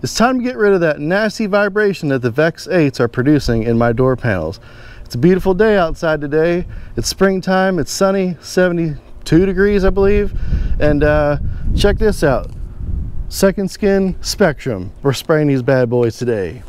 It's time to get rid of that nasty vibration that the Vex 8s are producing in my door panels. It's a beautiful day outside today. It's springtime, it's sunny, 72 degrees I believe. And check this out. SecondSkin Spectrum. We're spraying these bad boys today.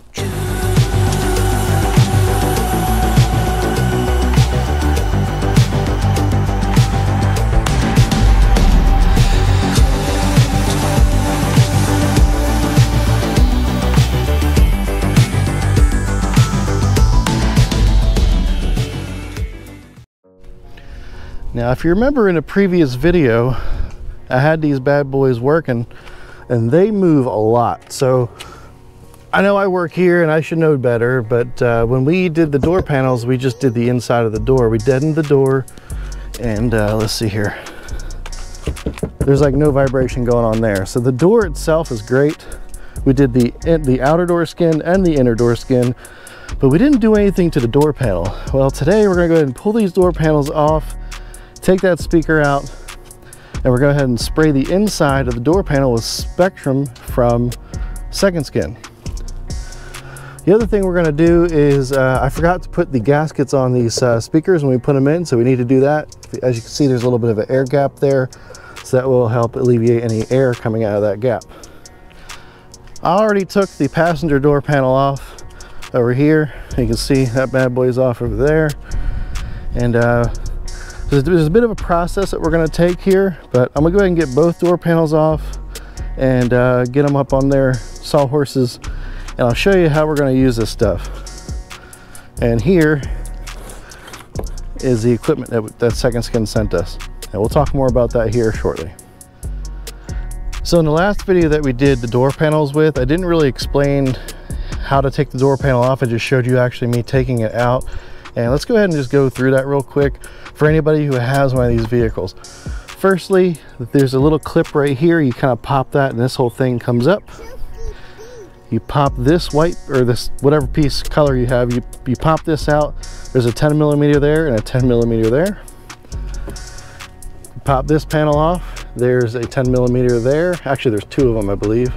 Now, if you remember in a previous video, I had these bad boys working and they move a lot. So I know I work here and I should know better, but when we did the door panels, we just did the inside of the door. We deadened the door and let's see here. There's like no vibration going on there. So the door itself is great. We did the outer door skin and the inner door skin, but we didn't do anything to the door panel. Well, today we're gonna go ahead and pull these door panels off, take that speaker out, and we're going to go ahead and spray the inside of the door panel with Spectrum from SecondSkin. The other thing we're going to do is, I forgot to put the gaskets on these speakers when we put them in, so we need to do that. As you can see, there's a little bit of an air gap there, so that will help alleviate any air coming out of that gap. I already took the passenger door panel off over here. You can see that bad boy's off over there. And there's a bit of a process that we're going to take here, but I'm going to go ahead and get both door panels off and get them up on their sawhorses, and I'll show you how we're going to use this stuff. And here is the equipment that SecondSkin sent us, and we'll talk more about that here shortly. So in the last video that we did the door panels with, I didn't really explain how to take the door panel off. I just showed you actually me taking it out. And let's go ahead and just go through that real quick for anybody who has one of these vehicles. Firstly, there's a little clip right here. You kind of pop that and this whole thing comes up. You pop this white, or this whatever piece color you have, you pop this out. There's a 10mm there and a 10mm there. You pop this panel off. There's a 10mm there. Actually, there's two of them, I believe.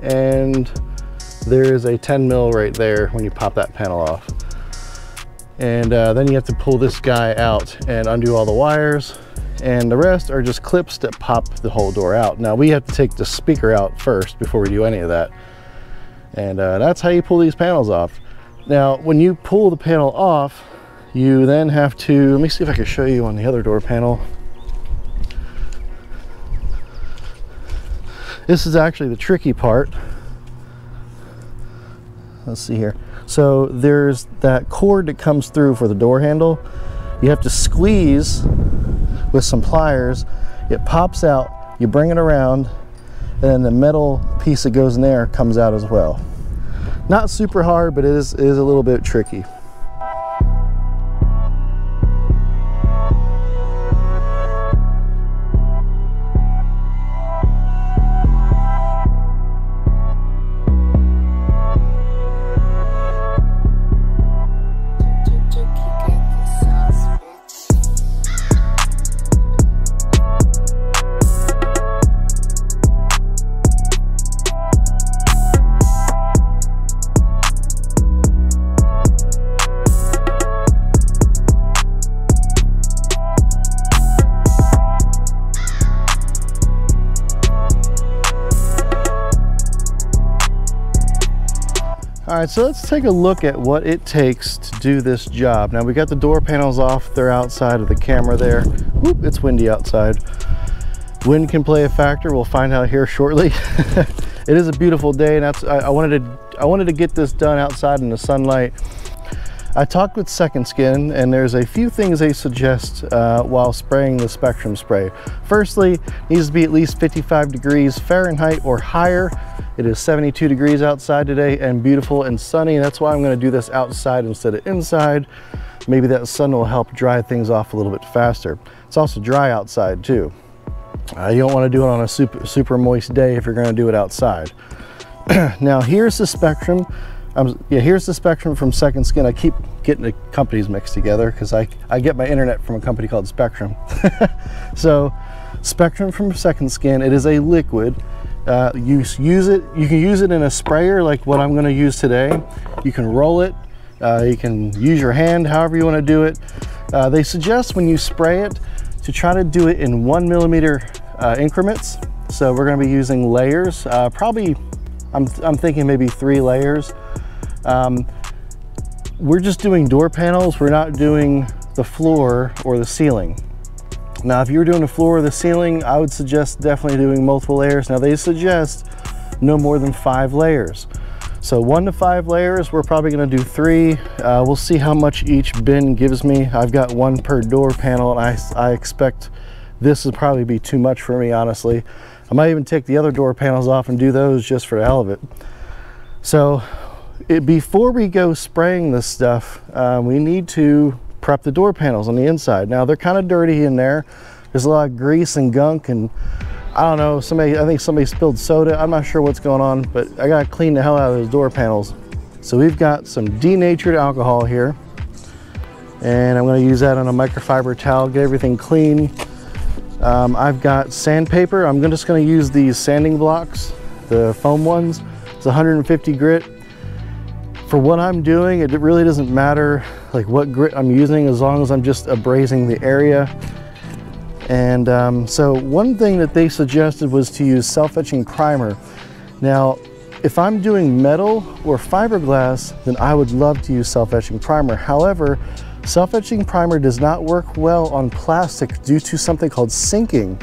And there's a 10mm right there when you pop that panel off. And then you have to pull this guy out and undo all the wires, and the rest are just clips that pop the whole door out. Now we have to take the speaker out first before we do any of that, and that's how you pull these panels off. Now when you pull the panel off, you then have to, let me see if I can show you on the other door panel. This is actually the tricky part. Let's see here. So there's that cord that comes through for the door handle. You have to squeeze with some pliers. It pops out, you bring it around, and then the metal piece that goes in there comes out as well. Not super hard, but it is a little bit tricky. All right, so let's take a look at what it takes to do this job. Now we got the door panels off, they're outside of the camera there. Whoop, it's windy outside. Wind can play a factor, we'll find out here shortly. It is a beautiful day, and I wanted to get this done outside in the sunlight. I talked with SecondSkin, and there's a few things they suggest while spraying the Spectrum spray. Firstly, it needs to be at least 55 degrees Fahrenheit or higher. It is 72 degrees outside today and beautiful and sunny. That's why I'm going to do this outside instead of inside. Maybe that sun will help dry things off a little bit faster. It's also dry outside too. You don't want to do it on a super moist day if you're going to do it outside. Now here's the Spectrum. Here's the Spectrum from SecondSkin. I keep getting the companies mixed together because I get my internet from a company called Spectrum. So Spectrum from SecondSkin, it is a liquid. You can use it in a sprayer like what I'm going to use today. You can roll it. You can use your hand, however you want to do it. They suggest when you spray it to try to do it in 1 millimeter increments. So we're going to be using layers. Probably, I'm thinking maybe 3 layers. We're just doing door panels. We're not doing the floor or the ceiling. Now, if you were doing the floor or the ceiling, I would suggest definitely doing multiple layers. Now, they suggest no more than 5 layers. So 1 to 5 layers, we're probably gonna do 3. We'll see how much each bin gives me. I've got 1 per door panel, and I expect this would probably be too much for me, honestly. I might even take the other door panels off and do those just for the hell of it. So before we go spraying this stuff, we need to prep the door panels on the inside. Now, they're kind of dirty in there. There's a lot of grease and gunk, and I don't know, I think somebody spilled soda. I'm not sure what's going on, but I gotta clean the hell out of those door panels. So we've got some denatured alcohol here, and I'm gonna use that on a microfiber towel, get everything clean. I've got sandpaper. I'm just gonna use these sanding blocks, the foam ones. It's 150 grit. For what I'm doing, it really doesn't matter like what grit I'm using, as long as I'm just abrasing the area. And so one thing that they suggested was to use self-etching primer. Now, if I'm doing metal or fiberglass, then I would love to use self-etching primer. However, self-etching primer does not work well on plastic due to something called sinking.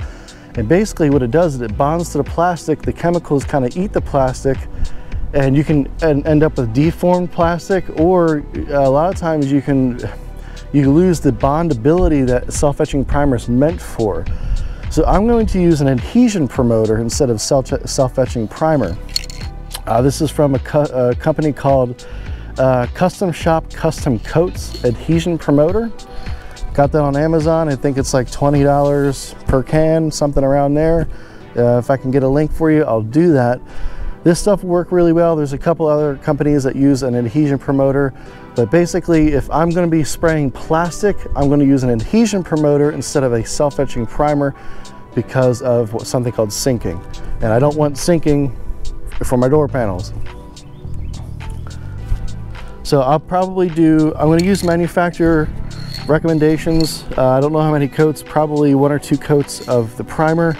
And basically what it does is it bonds to the plastic, the chemicals kind of eat the plastic, and you can end up with deformed plastic, or a lot of times you lose the bondability that self-etching primer is meant for. So I'm going to use an adhesion promoter instead of self-etching primer. This is from a company called Custom Shop Custom Coats Adhesion Promoter. Got that on Amazon. I think it's like $20 per can, something around there. If I can get a link for you, I'll do that. This stuff will work really well. There's a couple other companies that use an adhesion promoter, but basically if I'm going to be spraying plastic, I'm going to use an adhesion promoter instead of a self-etching primer because of something called sinking. And I don't want sinking for my door panels. So I'll probably I'm going to use manufacturer recommendations. I don't know how many coats, probably 1 or 2 coats of the primer.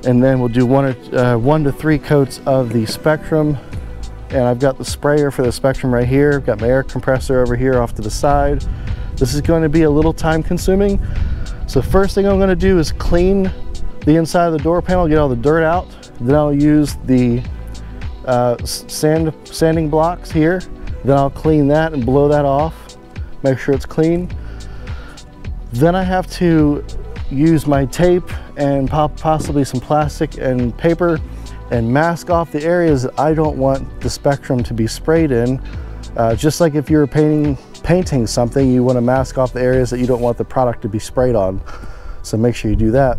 And then we'll do 1 to 3 coats of the Spectrum. And I've got the sprayer for the Spectrum right here. I've got my air compressor over here off to the side. This is going to be a little time consuming. So first thing I'm going to do is clean the inside of the door panel, get all the dirt out. Then I'll use the sanding blocks here. Then I'll clean that and blow that off, make sure it's clean. Then I have to use my tape and possibly some plastic and paper and mask off the areas that I don't want the Spectrum to be sprayed in. Just like if you're painting something, you want to mask off the areas that you don't want the product to be sprayed on. So make sure you do that.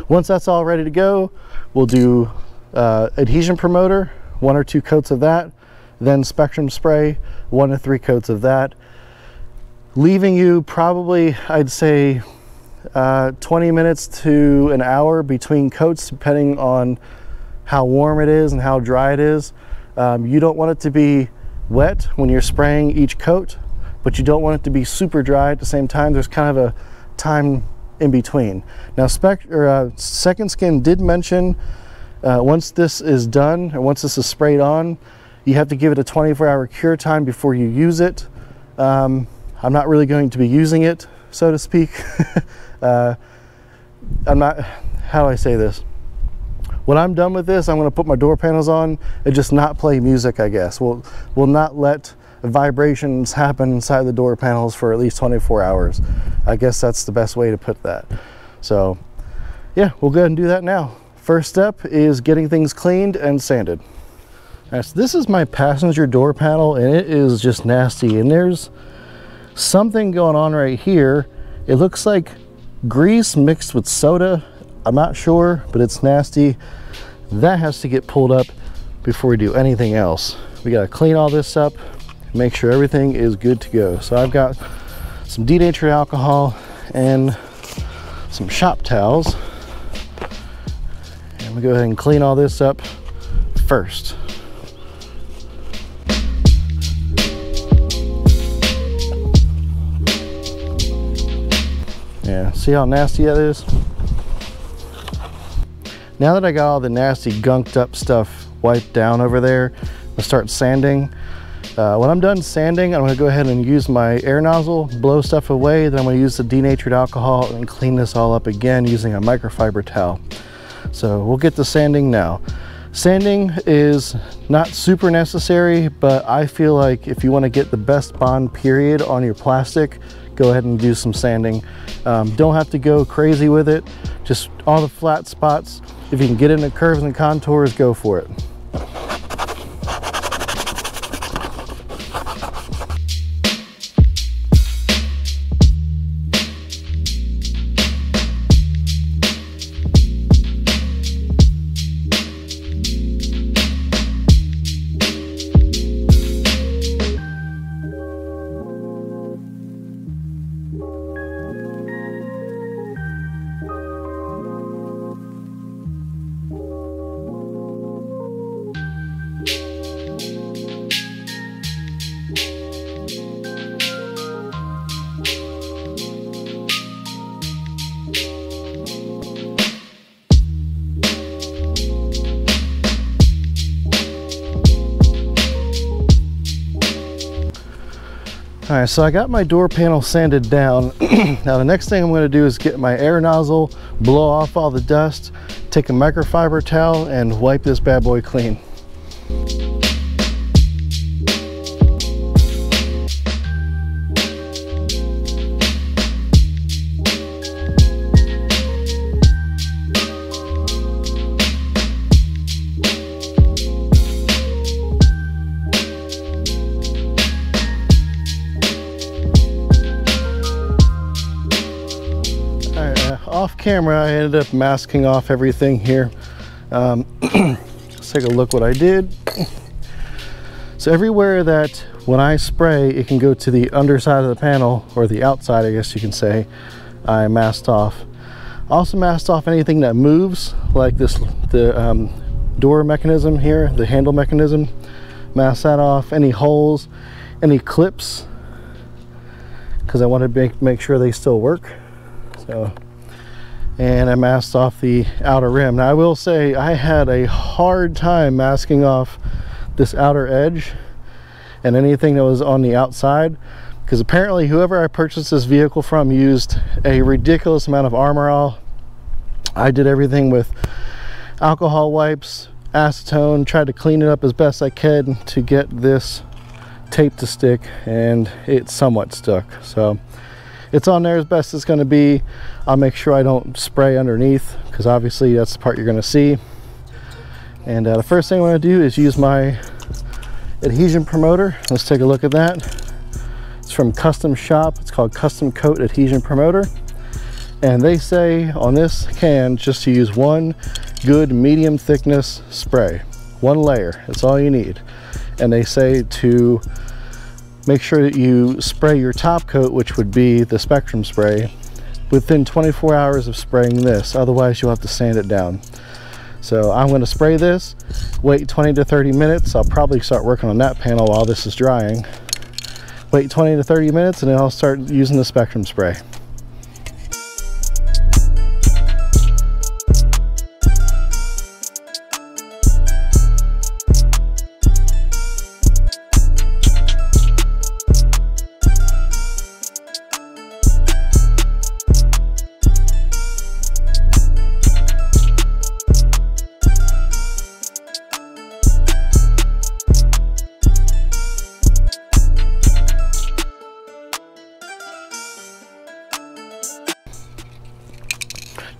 Once that's all ready to go, we'll do adhesion promoter, 1 or 2 coats of that, then Spectrum spray, 1 to 3 coats of that, leaving you probably, I'd say, 20 minutes to an hour between coats, depending on how warm it is and how dry it is. You don't want it to be wet when you're spraying each coat, but you don't want it to be super dry at the same time. There's kind of a time in between. Now, SecondSkin did mention once this is done, or once this is sprayed on, you have to give it a 24-hour cure time before you use it. I'm not really going to be using it, so to speak. I'm not, how do I say this? When I'm done with this, I'm going to put my door panels on and just not play music, I guess. We'll not let vibrations happen inside the door panels for at least 24 hours. I guess that's the best way to put that. So yeah, we'll go ahead and do that now. First step is getting things cleaned and sanded. All right, so this is my passenger door panel, and it is just nasty. And there's something going on right here. It looks like grease mixed with soda. I'm not sure, but it's nasty. That has to get pulled up before we do anything else. We gotta clean all this up, make sure everything is good to go. So I've got some denatured alcohol and some shop towels. And gonna go ahead and clean all this up first. Yeah, see how nasty that is? Now that I got all the nasty gunked up stuff wiped down over there, I'll start sanding. When I'm done sanding, I'm gonna go ahead and use my air nozzle, blow stuff away, then I'm gonna use the denatured alcohol and clean this all up again using a microfiber towel. So we'll get to sanding now. Sanding is not super necessary, but I feel like if you wanna get the best bond period on your plastic, go ahead and do some sanding. Don't have to go crazy with it, just all the flat spots. If you can get into curves and contours, go for it. All right, so I got my door panel sanded down. Now the next thing I'm going to do is get my air nozzle, blow off all the dust, take a microfiber towel and wipe this bad boy clean. Off camera, I ended up masking off everything here. Let's take a look what I did. So everywhere that when I spray, it can go to the underside of the panel, or the outside, I guess you can say, I masked off. Also masked off anything that moves, like the door mechanism here, the handle mechanism. Mask that off. Any holes, any clips, because I want to make sure they still work. So. And I masked off the outer rim. Now I will say I had a hard time masking off this outer edge and anything that was on the outside, because apparently whoever I purchased this vehicle from used a ridiculous amount of Armor All. I did everything with alcohol wipes, acetone, tried to clean it up as best I could to get this tape to stick, and it somewhat stuck. So it's on there as best it's going to be. I'll make sure I don't spray underneath, because obviously that's the part you're going to see. And the first thing I'm going to do is use my Adhesion Promoter. Let's take a look at that. It's from Custom Shop. It's called Custom Coat Adhesion Promoter. And they say on this can just to use one good medium thickness spray. One layer, that's all you need. And they say to make sure that you spray your top coat, which would be the Spectrum spray, within 24 hours of spraying this. Otherwise you'll have to sand it down. So I'm going to spray this, wait 20 to 30 minutes. I'll probably start working on that panel while this is drying. Wait 20 to 30 minutes and then I'll start using the Spectrum spray.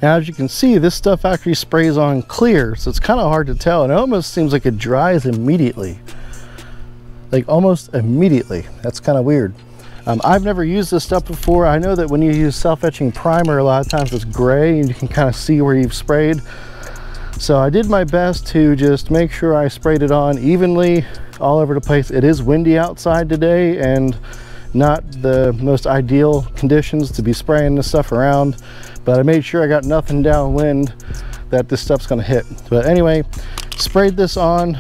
Now, as you can see, this stuff actually sprays on clear, so it's kind of hard to tell, and it almost seems like it dries immediately. Like almost immediately. That's kind of weird. I've never used this stuff before. I know that when you use self-etching primer, a lot of times it's gray and you can kind of see where you've sprayed. So I did my best to just make sure I sprayed it on evenly all over the place. It is windy outside today and not the most ideal conditions to be spraying this stuff around, but I made sure I got nothing downwind that this stuff's gonna hit. But anyway, sprayed this on.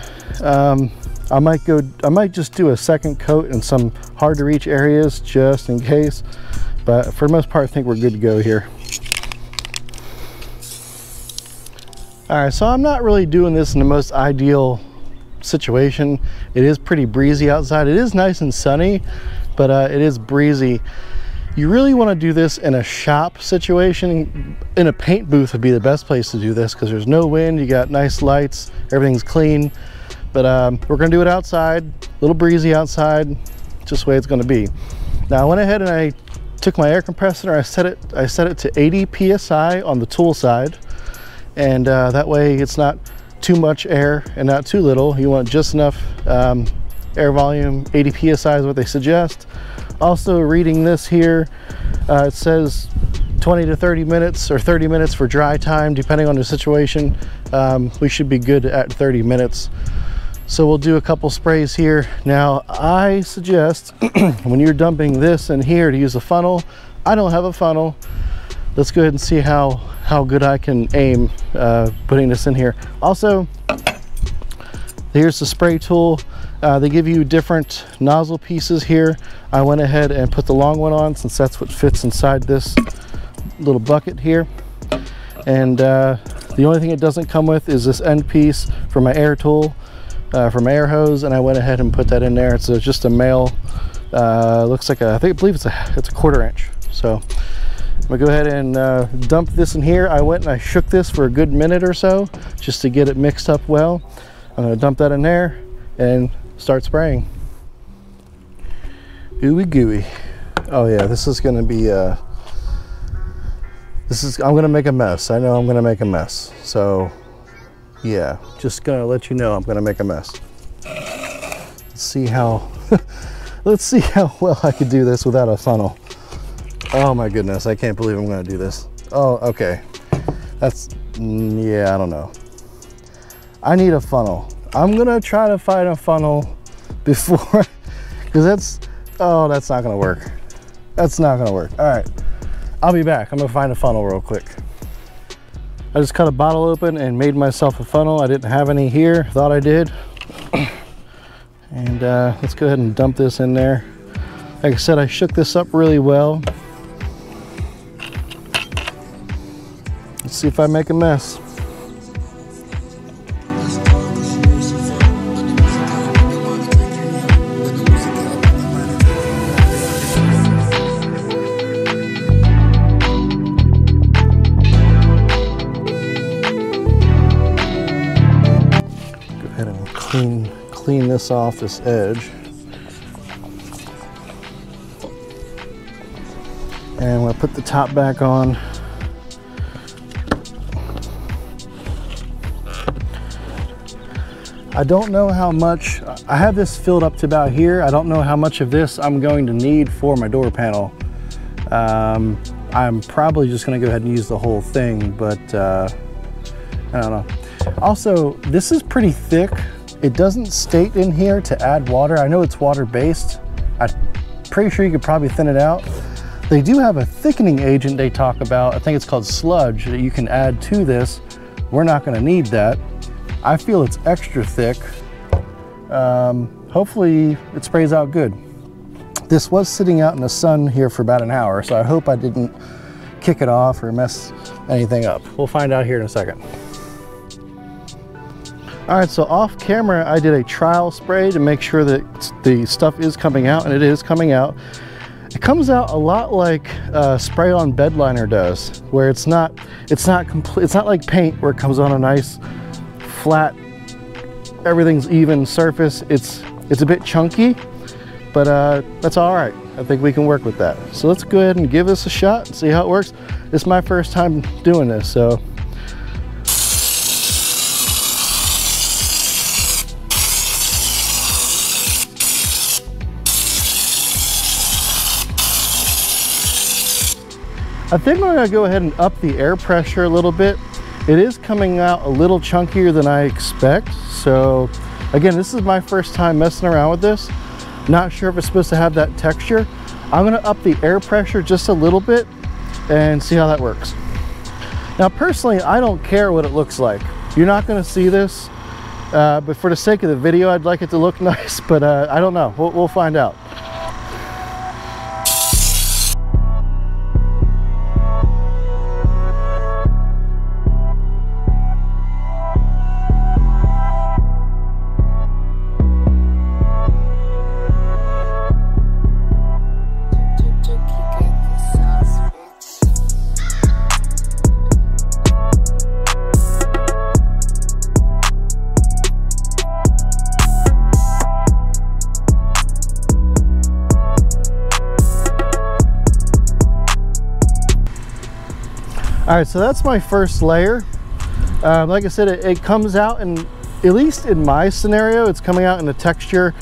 I might just do a second coat in some hard to reach areas just in case, but for the most part I think we're good to go here. All right, so I'm not really doing this in the most ideal situation. It is pretty breezy outside. It is nice and sunny, but it is breezy. You really want to do this in a shop situation. In a paint booth would be the best place to do this because there's no wind, you got nice lights, everything's clean. But we're gonna do it outside, a little breezy outside, just the way it's gonna be. Now I went ahead and I took my air compressor, I set it to 80 PSI on the tool side. And that way it's not too much air and not too little. You want just enough air volume. 80 PSI is what they suggest. Also reading this here, it says 20 to 30 minutes or 30 minutes for dry time, depending on the situation. We should be good at 30 minutes. So we'll do a couple sprays here. Now I suggest when you're dumping this in here to use a funnel. I don't have a funnel. Let's go ahead and see how good I can aim putting this in here. Also, here's the spray tool. They give you different nozzle pieces here. I went ahead and put the long one on since that's what fits inside this little bucket here. And the only thing it doesn't come with is this end piece for my air tool, for my air hose, and I went ahead and put that in there. It's just a male, looks like I believe it's a 1/4 inch. So I'm gonna go ahead and dump this in here. I went and I shook this for a good minute or so just to get it mixed up well. I'm gonna dump that in there and start spraying. Ooey gooey. Oh yeah, this is gonna be I'm gonna make a mess. I know I'm gonna make a mess. So yeah, just gonna let you know I'm gonna make a mess. Let's see how let's see how well I could do this without a funnel. Oh my goodness, I can't believe I'm gonna do this. Oh, okay. That's, yeah, I don't know. I need a funnel. I'm gonna try to find a funnel before, because that's not gonna work. That's not gonna work. All right, I'll be back. I'm gonna find a funnel real quick. I just cut a bottle open and made myself a funnel. I didn't have any here, thought I did. And let's go ahead and dump this in there. Like I said, I shook this up really well. Let's see if I make a mess. Go ahead and clean this off this edge. And I'm gonna put the top back on. I don't know how much, I have this filled up to about here. I don't know how much of this I'm going to need for my door panel. I'm probably just gonna go ahead and use the whole thing, but I don't know. Also, this is pretty thick. It doesn't state in here to add water. I know it's water-based. I'm pretty sure you could probably thin it out. They do have a thickening agent they talk about. I think it's called sludge that you can add to this. We're not gonna need that. I feel it's extra thick. Hopefully it sprays out good. This was sitting out in the sun here for about an hour, so I hope I didn't kick it off or mess anything up. We'll find out here in a second. All right, so off camera, I did a trial spray to make sure that the stuff is coming out, and it is coming out. It comes out a lot like spray-on bed liner does, where it's not like paint where it comes on a nice flat, everything's even surface. It's a bit chunky, but that's all right. I think we can work with that. So let's go ahead and give this a shot and see how it works. This is my first time doing this, so. I think I'm gonna go ahead and up the air pressure a little bit. It is coming out a little chunkier than I expect. So again, this is my first time messing around with this. Not sure if it's supposed to have that texture. I'm gonna up the air pressure just a little bit and see how that works. Now personally, I don't care what it looks like. You're not going to see this, but for the sake of the video, I'd like it to look nice, but I don't know. We'll find out. All right, so that's my first layer. Like I said, it comes out, and at least in my scenario, it's coming out in the texture.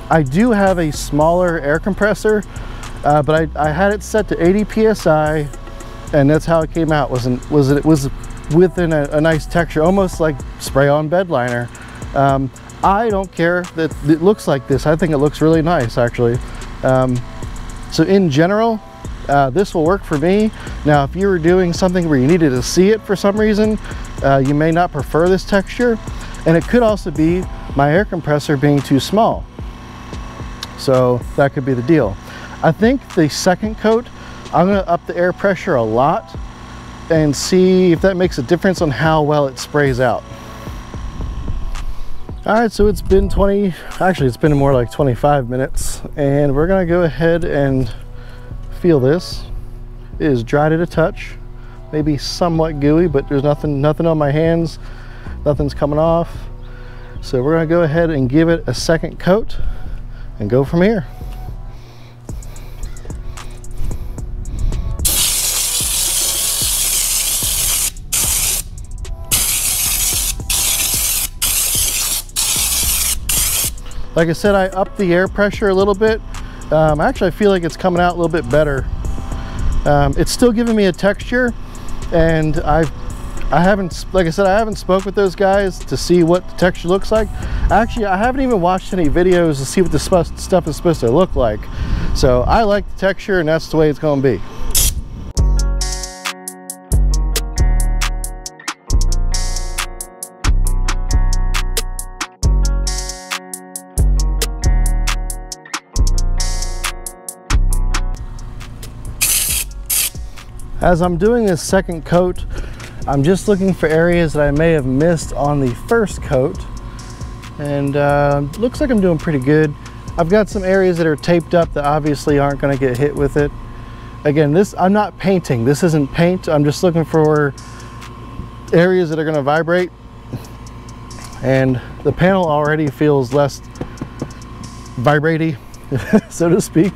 I do have a smaller air compressor, but I had it set to 80 psi, and that's how it came out. It was within a nice texture, almost like spray-on bed liner. I don't care that it looks like this. I think it looks really nice, actually. So in general, this will work for me. Now, if you were doing something where you needed to see it for some reason, you may not prefer this texture. And it could also be my air compressor being too small. So that could be the deal. I think the second coat, I'm gonna up the air pressure a lot and see if that makes a difference on how well it sprays out. All right, so it's been it's been more like 25 minutes, and we're gonna go ahead and feel this. It is dry to the touch, maybe somewhat gooey, but there's nothing on my hands, nothing's coming off. So we're gonna go ahead and give it a second coat and go from here. Like I said, I upped the air pressure a little bit. Actually, I feel like it's coming out a little bit better. It's still giving me a texture, and I haven't, like I said, I haven't spoke with those guys to see what the texture looks like. Actually, I haven't even watched any videos to see what the stuff is supposed to look like. So I like the texture, and that's the way it's going to be. As I'm doing this second coat, I'm just looking for areas that I may have missed on the first coat, and looks like I'm doing pretty good. I've got some areas that are taped up that obviously aren't going to get hit with it. Again, I'm not painting. This isn't paint. I'm just looking for areas that are going to vibrate, and the panel already feels less vibratey, so to speak.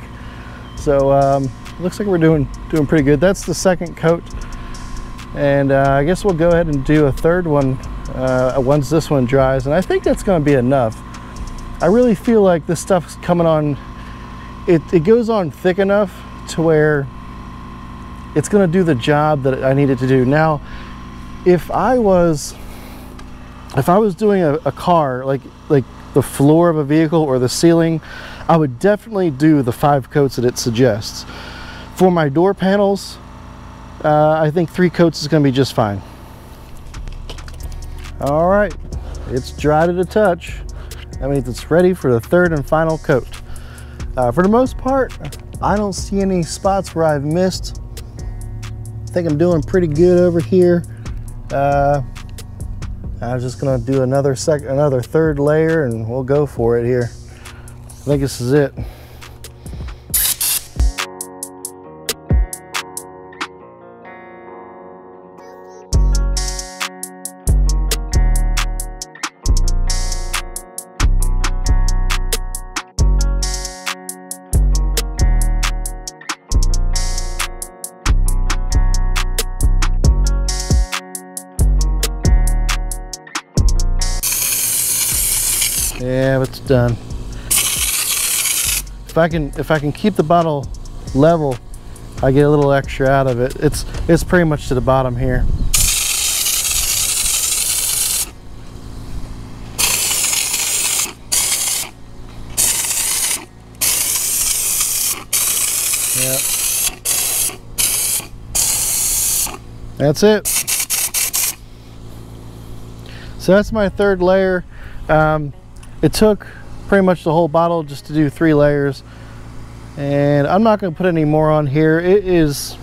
So looks like we're doing pretty good. That's the second coat, and I guess we'll go ahead and do a third one once this one dries, and I think that's going to be enough. I really feel like this stuff's coming on, it goes on thick enough to where it's going to do the job that I need it to do. Now, if I was doing a car, like the floor of a vehicle or the ceiling, I would definitely do the 5 coats that it suggests. For my door panels, I think 3 coats is going to be just fine. All right, it's dry to the touch. That means it's ready for the third and final coat. For the most part, I don't see any spots where I've missed. I think I'm doing pretty good over here. I'm just going to do another third layer, and we'll go for it here. I think this is it. Yeah, it's done. If I can keep the bottle level, I get a little extra out of it. It's pretty much to the bottom here. Yep. That's it. So that's my third layer. It took pretty much the whole bottle just to do 3 layers, and I'm not going to put any more on here. It is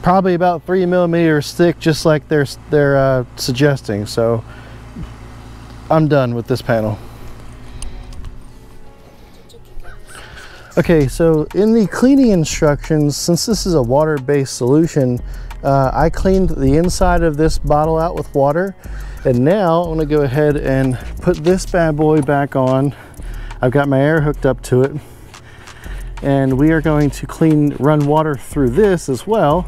probably about 3 millimeters thick, just like they're suggesting. So I'm done with this panel. Okay, so in the cleaning instructions, since this is a water-based solution, I cleaned the inside of this bottle out with water, and now I'm gonna go ahead and put this bad boy back on. I've got my air hooked up to it, and we are going to run water through this as well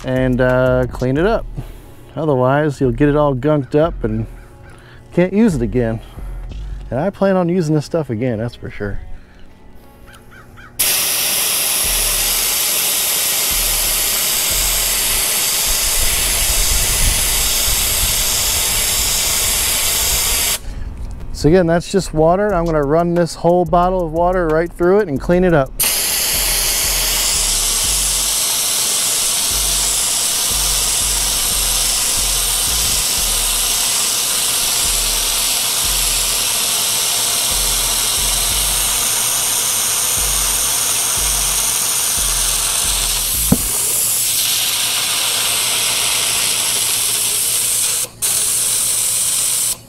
and clean it up. Otherwise, you'll get it all gunked up and can't use it again. And I plan on using this stuff again, that's for sure. So again, that's just water. I'm gonna run this whole bottle of water right through it and clean it up.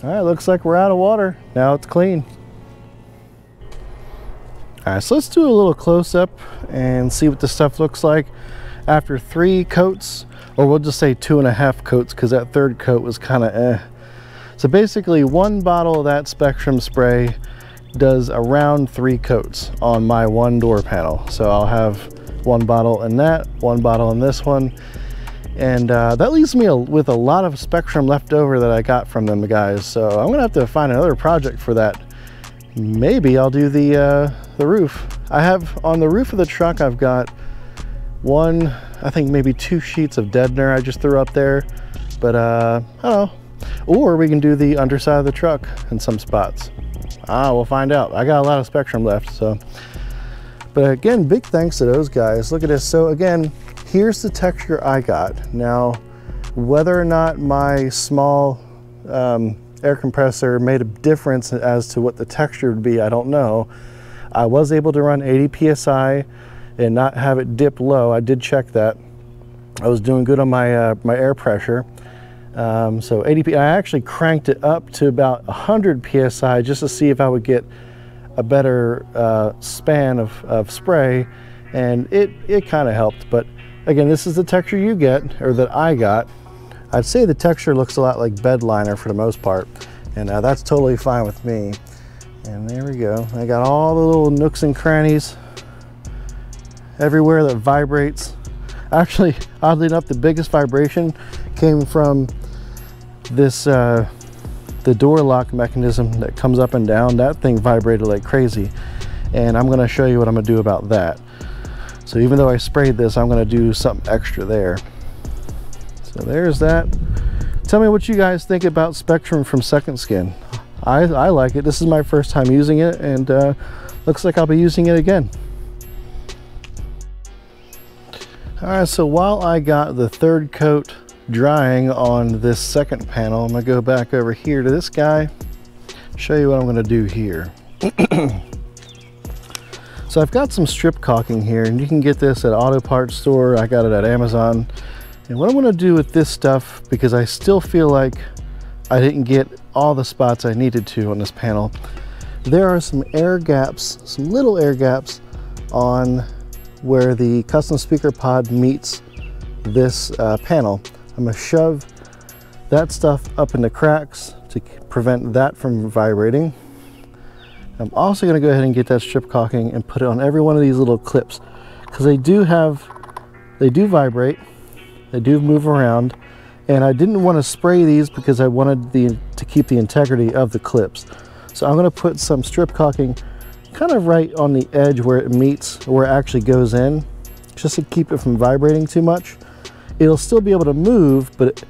All right, looks like we're out of water. Now it's clean. All right, so let's do a little close-up and see what the stuff looks like after 3 coats, or we'll just say 2.5 coats, because that third coat was kind of eh. So basically 1 bottle of that Spectrum spray does around 3 coats on my 1 door panel. So I'll have 1 bottle in that, 1 bottle in this one, and that leaves me with a lot of Spectrum left over that I got from them guys. So I'm gonna have to find another project for that. Maybe I'll do the roof. I have on the roof of the truck, I've got 1, I think maybe 2 sheets of deadener I just threw up there, but I don't know. Or we can do the underside of the truck in some spots. We'll find out. I got a lot of Spectrum left, so. But again, big thanks to those guys. Look at this. So again, here's the texture I got. Now, whether or not my small air compressor made a difference as to what the texture would be, I don't know. I was able to run 80 PSI and not have it dip low. I did check that. I was doing good on my my air pressure. So 80 I actually cranked it up to about 100 PSI just to see if I would get a better span of spray, and it kind of helped. But again, this is the texture you get, or that I got. I'd say the texture looks a lot like bed liner for the most part, and that's totally fine with me. And there we go. I got all the little nooks and crannies everywhere that vibrates. Actually, oddly enough, the biggest vibration came from this the door lock mechanism that comes up and down. That thing vibrated like crazy, and I'm going to show you what I'm going to do about that. So even though I sprayed this, I'm going to do something extra there. So there's that. Tell me what you guys think about Spectrum from SecondSkin. I like it. This is my first time using it, and looks like I'll be using it again. All right, so while I got the third coat drying on this second panel, I'm gonna go back over here to this guy, show you what I'm gonna do here. So I've got some strip caulking here, and you can get this at auto parts store. I got it at Amazon. And what I'm gonna do with this stuff, because I still feel like I didn't get all the spots I needed to on this panel, there are some air gaps, some little air gaps on where the custom speaker pod meets this panel. I'm gonna shove that stuff up in the cracks to prevent that from vibrating. I'm also gonna go ahead and get that strip caulking and put it on every one of these little clips, because they do vibrate, they do move around, and I didn't want to spray these because I wanted to keep the integrity of the clips. So I'm gonna put some strip caulking kind of right on the edge where it meets, where it actually goes in, just to keep it from vibrating too much. It'll still be able to move, but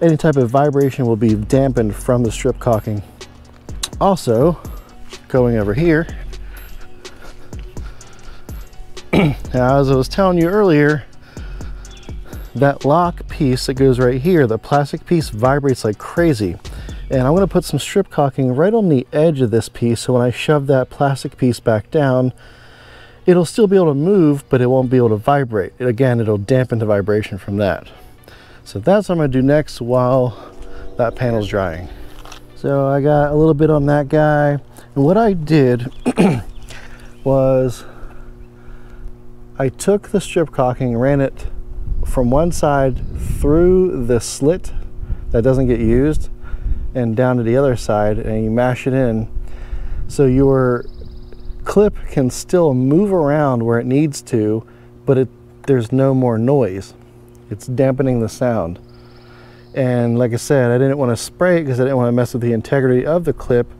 any type of vibration will be dampened from the strip caulking. Also, going over here, now, as I was telling you earlier, that lock piece that goes right here, the plastic piece vibrates like crazy. And I'm going to put some strip caulking right on the edge of this piece, so when I shove that plastic piece back down, it'll still be able to move, but it won't be able to vibrate. Again, it'll dampen the vibration from that. So that's what I'm going to do next while that panel's drying. So I got a little bit on that guy. And what I did was I took the strip caulking, ran it from one side through the slit that doesn't get used and down to the other side, and you mash it in so your clip can still move around where it needs to, but there's no more noise. It's dampening the sound. And like I said, I didn't want to spray it because I didn't want to mess with the integrity of the clip,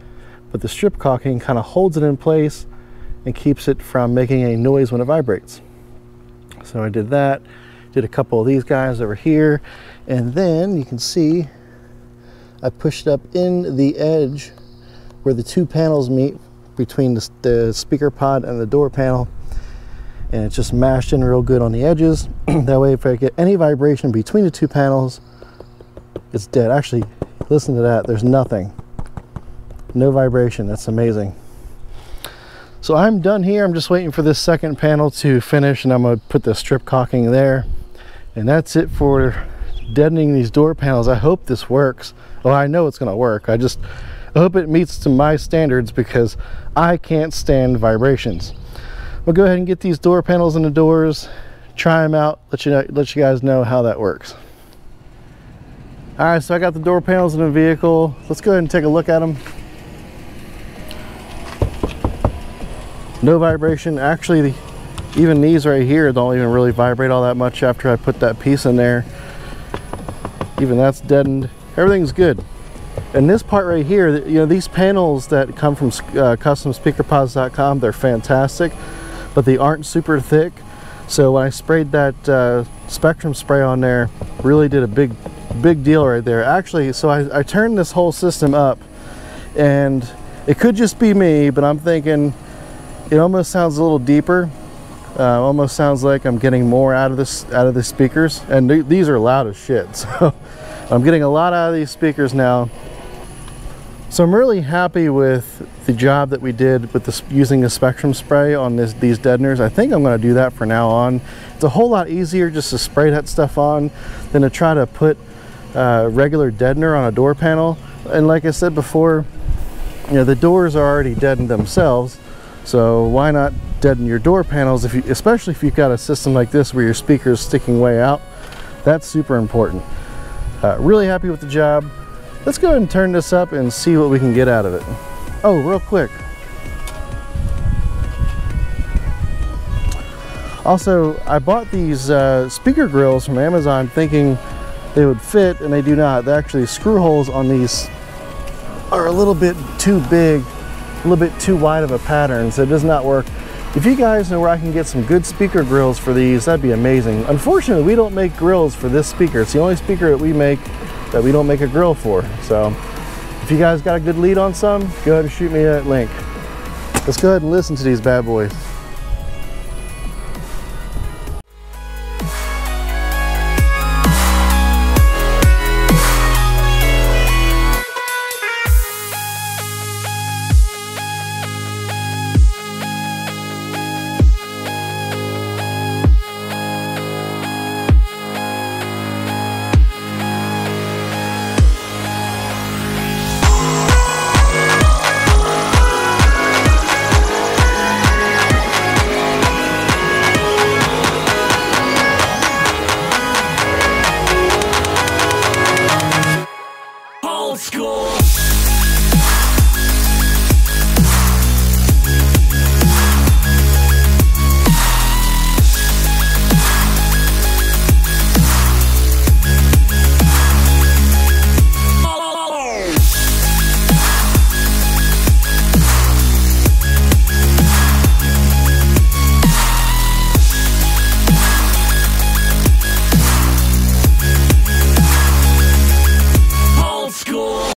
but the strip caulking kind of holds it in place and keeps it from making any noise when it vibrates. So I did that, did a couple of these guys over here, and then you can see I pushed up in the edge where the two panels meet between the speaker pod and the door panel, and it's just mashed in real good on the edges. That way if I get any vibration between the two panels, it's dead. Actually, listen to that, there's nothing, no vibration. That's amazing. So I'm done here. I'm just waiting for this second panel to finish, and I'm going to put the strip caulking there, and that's it for deadening these door panels. I hope this works. Well, I know it's going to work. I hope it meets to my standards because I can't stand vibrations. We'll go ahead and get these door panels in the doors, try them out, let you guys know how that works. All right, so I got the door panels in the vehicle. Let's go ahead and take a look at them. No vibration. Actually, even these right here don't even really vibrate all that much after I put that piece in there. Even that's deadened. Everything's good. And this part right here, you know, these panels that come from customspeakerpods.com, they're fantastic, but they aren't super thick. So when I sprayed that Spectrum spray on there, really did a big deal right there. Actually, so I turned this whole system up, and it could just be me, but I'm thinking it almost sounds a little deeper. Almost sounds like I'm getting more out of the speakers, and these are loud as shit. So I'm getting a lot out of these speakers now. So I'm really happy with the job that we did with this, using the Spectrum spray on these deadeners. I think I'm going to do that from now on. It's a whole lot easier just to spray that stuff on than to try to put regular deadener on a door panel. And like I said before, you know, the doors are already deadened themselves, so why not deaden your door panels, especially if you've got a system like this where your speaker is sticking way out. That's super important. Really happy with the job. Let's go ahead and turn this up and see what we can get out of it. Oh, real quick. Also, I bought these speaker grills from Amazon thinking they would fit, and they do not. They actually, screw holes on these are a little bit too big, a little bit too wide of a pattern, so it does not work. If you guys know where I can get some good speaker grills for these, that'd be amazing. Unfortunately, we don't make grills for this speaker. It's the only speaker that we make that we don't make a grill for. So if you guys got a good lead on some, go ahead and shoot me that link. Let's go ahead and listen to these bad boys.